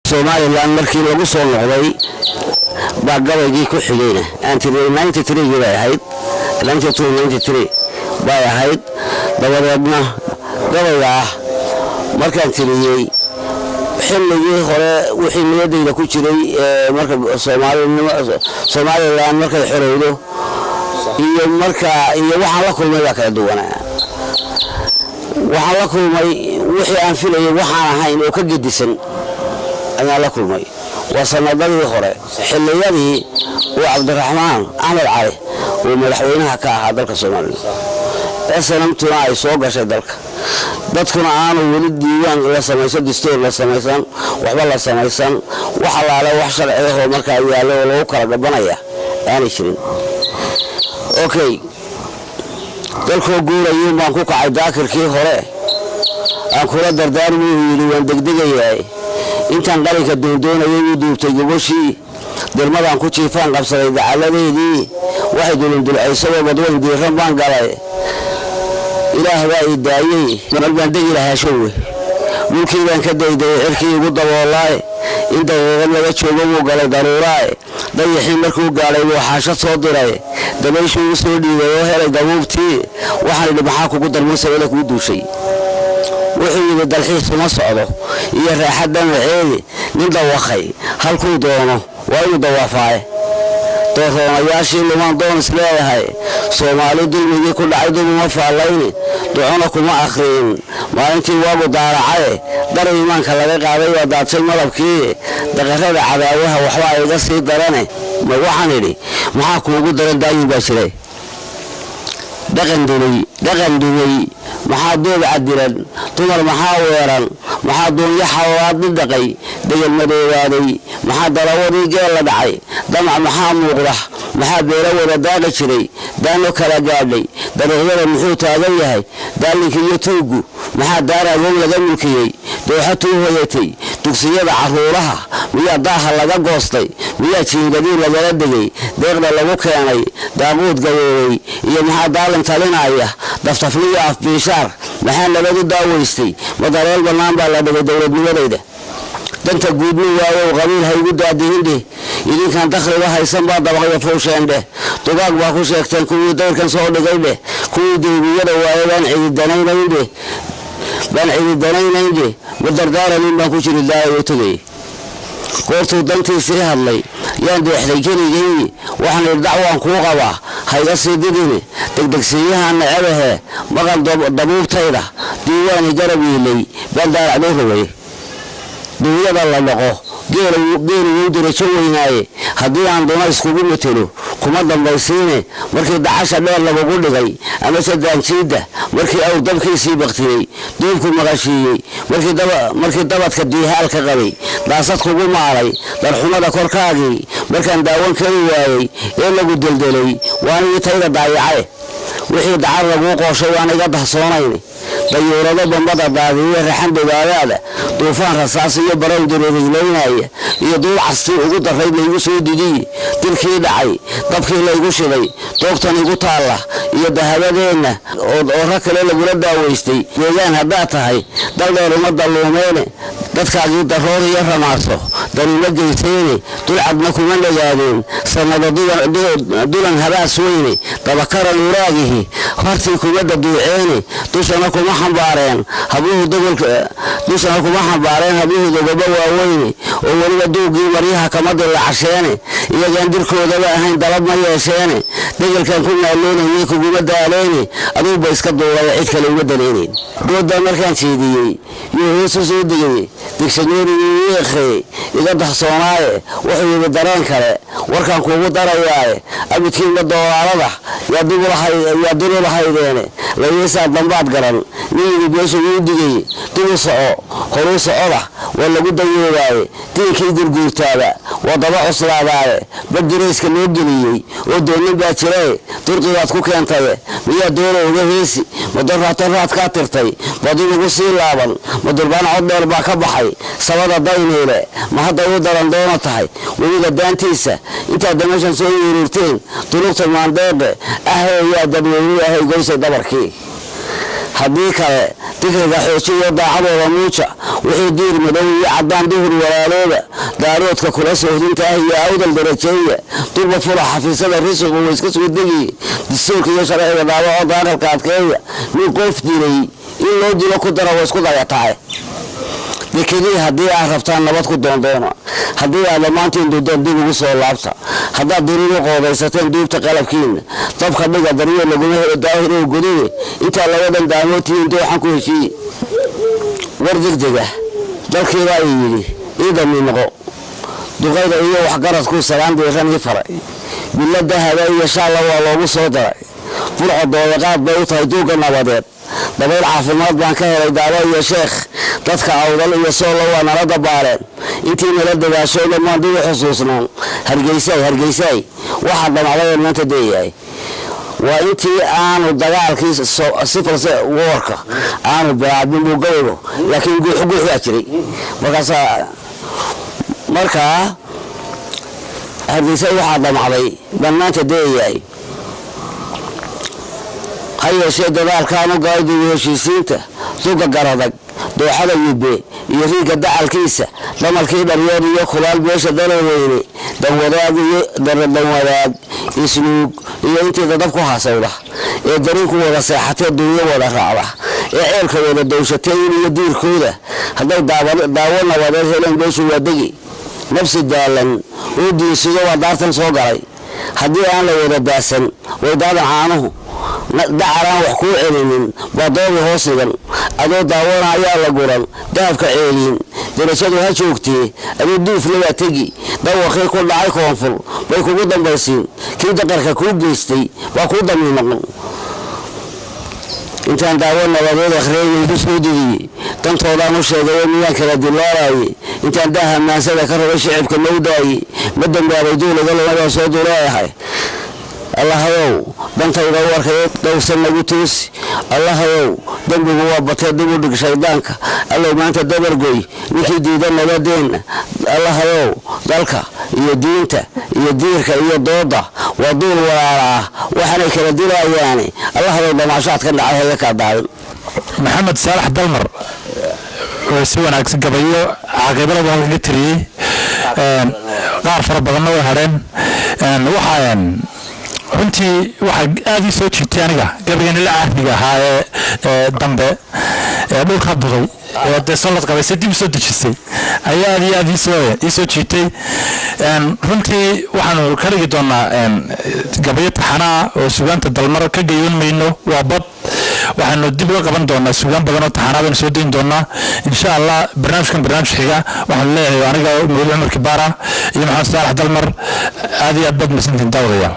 Somaliland markii lagu soo noqday baa gabaygii ku xigayna anti 93 bay ahayd 93 bay ahayd dabadeedna gabayga markaan tiriyay xilligii hore wixii niyadayda ku jiray marka Somaliland markay xorowdo iyo waxaan la kulmay kala duwanaa waxaan la kulmay wixii aan filayay waxaan ahayn oo ka gedisan أنا لكم ماي وصلنا ذي خرا حليادي وعبد الرحمن أحمد علي وملحوينها كهذا الكسمان أسلمت معي صوب شدلك بدكنا أنا ولد ديوان لا سميسان دستور لا سميسان وحلا سميسان وحلا على وحشر عليه ومركا يالو لو كلا بنايا يعني شرين أوكي دلكو جورا يوم ما كوك عداكر كي خرا أكورا دردار مي وين دقدقة intaan qalinka doondoonayay uu duubtay gabashii dalmadan ku jiifaan qabsaday dacaladeedii waxay dulcayso badweyn diiran baan galay ilaahay baa idaayay marban degi lahaa showwe mulkiidan ka dayday cirkii ugu daboolay inta laga joogo uu galay daruuraay dayaxii markuu gaalay waxaasha soo diray dabayshuu soo dhiibay oo helay gabuubtii waxaan maxaa kugu dalmasay wala ku duushay وحيد الدلحيس ما صعده يرى حدا معي من دوخي هل كل دونه وين دوافعه توفى ياشي لما دون سلاها هاي صومالي دل كل عيد موفى الليل دعونكم ما آخرين ما أنتي وابو دار عاي دار إيمان كلا قاعدة ودات الملبكي دغرة عداوها وحواي قصي دراني ما وحنيلي معاكم وجود دران دايم باشري دغن دوني محاضر عدلن تمر محاورا محاضر يحواد الدقي دجل مدوادي محاضر وري جل دعي دمع محامغرح محابير ولا دال شري دانو كلا قابلي دغير المحوت عليه دالك يتوقو محاضر يوم لجملكي دوحته ويتي تكسيد عرورها ميا داخل لغا غوستي ميا جينغدي لغا دغي دغدا لغو كيناي داوود غوي iyo maxaa daalan talinaya daftafliya af biishar maxaa lagu daaweystay madareer banaan baa la dhigay dawladnimadayda danta guudni waayo qabiil haygu daadiyinde idinkan dakhliga haysan baa dabaqaya fowsheende dugaag baa ku sheegteen kuwii dawrkan soo dhigayde kuwii deebiyada waayaan ciidanaynayde wadardaaran baa ku jiri daayo tagay goortuu dantiisii hadlay yaan deexday keligay waxaan dacwaan ku qabaa hayga sididini degdegsiyaha nacabaha maqal dabuubtayda diiwaani garabiilay bandaar cadowray dunyada la dhaqo geelu dirajo weynaaye haddii aan doona iskugu matelo kuma dambaysiine markii dacasha dheer lagu dhigay ama sadaanjiida markii aw dabkiisii baqtiyay duubku maqashiiyay markii dabadka diihaalka qabay daasad kugu maaray darxumada korkaagii markaan daawan kari waayay ee lagu deldelay waana tayda daayacay wixii dacar lagu qooshay waana iga dahsoonayn dayuurada bambada daadiye raxan dagaalaada duufaan rasaas iyo barow direereynaya iyo duul casti ugu daray lagu soo didiyay dilkii dhacay dabkii lagu shiday doogtan igu taala iyo dahabadeena oo rakale lagu daaweystay deegaan hadaa tahay daldeer umada luumeene dadkaagii daroor iyo ramaaso dariima geysayne dulcadna kuma nagaadeen sanado dulan habaas weyne dabakara nuuraagihi hortii kuma daduuceene dushana kuma xambaareen habluhu dogaba waaweyne oo waliba duugii maryaha kama dilacasheene iyagaan dirkoodaba ahayn dalab ma yeesheene degelkan ku naaloonayay kuguma daaleene aduuba iska duulaya cid kale uma daleyneen dooda markaan jeediyey iyo hoosu soo degay dictionary yeekhay iga dahsoonaaye wuxuu yiri dareen kale warkan kuugu darayaaye abidkiina doolaalada yaa dib lahaydeen laysa dambaad garan niyi beesho uu digay dib soo socda wala lagu dayeeray diinkii gurguurtaada wadaba cuslaadaaye badiriiska loo geliyay oo doonin baa jiray turqiyaad ku keentay miya dooro uga heesi madaraad ka tirtay badii ugu sii laaban madurbaan cod dheer baa ka baxay sabada dayneele ma hadda uu daran doona tahay weliga daantiisa inta damashan soo yirurteen duruqta maandeeqe yaa dadweynaha goysay dabarkii haddii kale dikriga xoojiyo daacadooda muuja wixii diir madow iyo caddaan duhur walaalooda daaroodka kula soohdinta ah iyo awdal darajeeya durba fula xafiisyada risuqu way iska soo degi dastuurka iyo sharciga daawaco daaqalka adkeeya nin qof dilay in loo dilo ku dara waa isku dayatahay dekadii haddii aad rabtaan nabad ku doondoona haddii aad dhammaantiin duudaan dib ugu soo laabta haddaad diriiru qoodaysateen duubta qalabkiina dabka dhiga daryo laguma helo daahir oo godide intaa labadan daamootihiin dooxan ku heshiiye war degdega dalkeeda ay yidhi iidami noqo duqayda iyo waxgaradku salaan diiran ii faray bilada hada iyo shaalla waa loogu soo daray furco dooyaqaad bay u tahay duuga nabadeed dabayl caafimaad baan ka helay daawo iyo sheekh dadka awdal iyo soolo waa nala dabaareen intii nala dagaasho dhammaan dib u xusuusnaan hargeysay waxaa dhamacday maanta deeyahay waa intii aanu dagaalkii sifalse warka aanu bilaabin buu gawgo laakiin guuxaa jiray markaa hargeysay waxaa dhamacday dhammaanta deeyahay hayeeshee dadaalkaanu galay dib heshiisiinta suga garadag dooxada yube iyo riiga dacalkiisa dhamalkii dharyood iyo kulaal beesha dareweyne danwadaag isnuug iyo intii dadab ku hasawda ee dariinku wada seexatee duunyo wada raacda ee ceelka wada dowshateen iyo diirkooda hadday daawo nabadeed heleen beeshu waa degi nafsi daalan uu diinsido waa daartan soo galay haddii aan la wada daasan way daadan caanuhu dacaraan wax kuu celinin waa doobi hoos dhigan adoo daawana ayaa la guran dahabka ceeliin darajadu ha joogtee aduu duuflabaa tegi dawaqii ku dhacay koonfur bay kugu dambaysiin kii daqarka kuu geystay waa kuu damiin noqon intaan daawo nabadeed akhriyeeyay soo digiyey dantoodaan u sheegay miyaan kala dilaalaayay intaan daaha maansada ka rabay shicibka loo daayay ma dambaabay duulaga lamadaan soo duleeyahay allahayow dantayda warkay dowsan nagu toosi allahayow dambigu waa batee dib u dhig shaydaanka allow maanta dabargoy ninkii diida nabadeenna allahayow dalka iyo diinta iyo diirka iyo dooda waa duul walaala ah waxaanay kala dilayaane allahayow dhamaashaad ka dhacay haya kaa daadin maxamed saalax dalmar oo si wanaagsan gabayo caaqibada baa laga tiriyey qaar fara badanna way hadheen waxaan runtii waxaa aad ii soo jiitay aniga gabaygan la caadiga ahaa ee dambe ee dhulka duday ee dee soo ladqabaysa dib soo dejisay ayaa aad iyo aad ii soo jiitay runtii waxaanu ka dhigi doonaa gabayo taxanaa oo sugaanta dalmar ka geeyoon mayno waa bad waxaanu dib uga qaban doonaa sugaan badan oo taxanaa baynu soo dayn doonaa insha allah barnaamij xiga waxaanu leeyahay aniga mawduuc cumar kibaara iyo maxamed saalax dalmar aad iyo aad bad masantiin daawadayaal